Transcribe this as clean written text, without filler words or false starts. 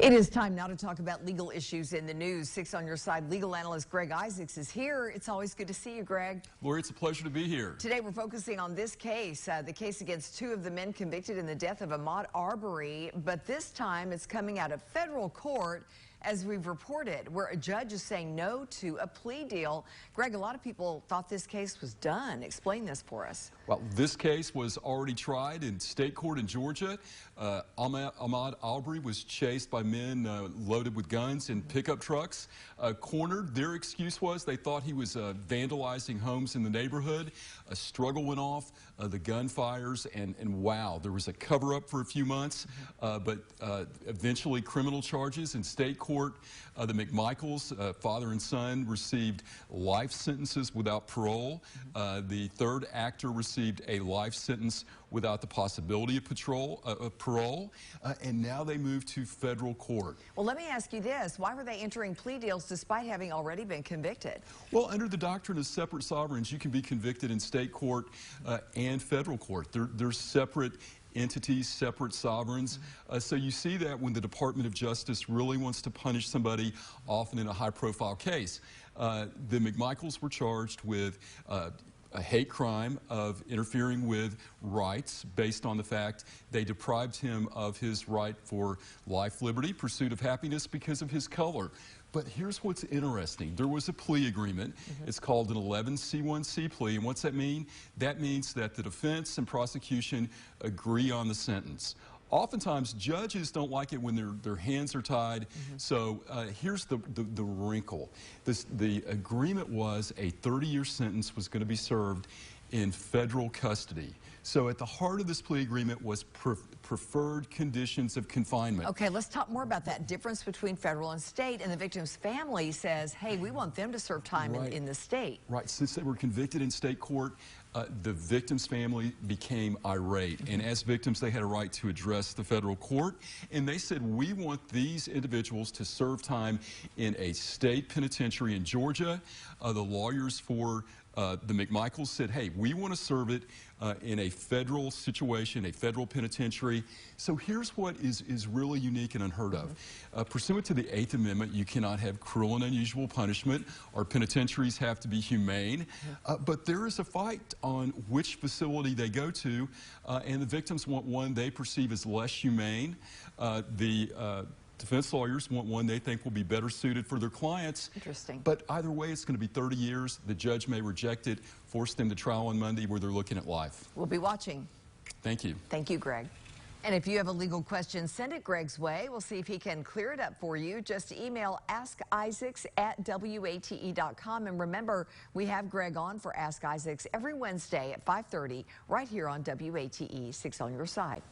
It is time now to talk about legal issues in the news. 6 on Your Side legal analyst Greg Isaacs is here. It's always good to see you, Greg. Lori, it's a pleasure to be here. Today we're focusing on this case, the case against 2 of the men convicted in the death of Ahmaud Arbery, but this time it's coming out of federal court, as we've reported, where a judge is saying no to a plea deal. Greg, a lot of people thought this case was done. Explain this for us. Well, this case was already tried in state court in Georgia. Ahmaud Arbery was chased by men loaded with guns in pickup trucks, cornered. Their excuse was they thought he was vandalizing homes in the neighborhood. A struggle went off, the gunfires, and wow, there was a cover-up for a few months, but eventually criminal charges in state court. The McMichaels, father and son, received life sentences without parole. The third actor received a life sentence without the possibility of parole, and now they move to federal court. Well, let me ask you this. Why were they entering plea deals despite having already been convicted? Well, under the doctrine of separate sovereigns, you can be convicted in state court and federal court. They're separate entities, separate sovereigns. So you see that when the Department of Justice really wants to punish somebody, often in a high-profile case. The McMichaels were charged with a hate crime of interfering with rights based on the fact they deprived him of his right for life, liberty, pursuit of happiness because of his color. But here's what's interesting. There was a plea agreement. It's called an 11C1C plea. And what's that mean? That means that the defense and prosecution agree on the sentence. Oftentimes, judges don't like it when their hands are tied. So here's the wrinkle. The agreement was a 30-year sentence was going to be served in federal custody. So at the heart of this plea agreement was preferred conditions of confinement. Okay, let's talk more about that difference between federal and state. And the victim's family says, hey, we want them to serve time in the state. Right. Since they were convicted in state court, the victim's family became irate. And as victims, they had a right to address the federal court. And they said, we want these individuals to serve time in a state penitentiary in Georgia. The lawyers for the McMichaels said, hey, we want to serve it in a federal situation, a federal penitentiary. So here's what is really unique and unheard of. Pursuant to the 8th Amendment, you cannot have cruel and unusual punishment. Our penitentiaries have to be humane. But there is a fight on which facility they go to, and the victims want one they perceive as less humane. Defense lawyers want one they think will be better suited for their clients. Interesting. But either way, it's going to be 30 years. The judge may reject it, force them to trial on Monday where they're looking at life. We'll be watching. Thank you. Thank you, Greg. And if you have a legal question, send it Greg's way. We'll see if he can clear it up for you. Just email askisaacs@wate.com. And remember, we have Greg on for Ask Isaacs every Wednesday at 5:30 right here on WATE 6 on Your Side.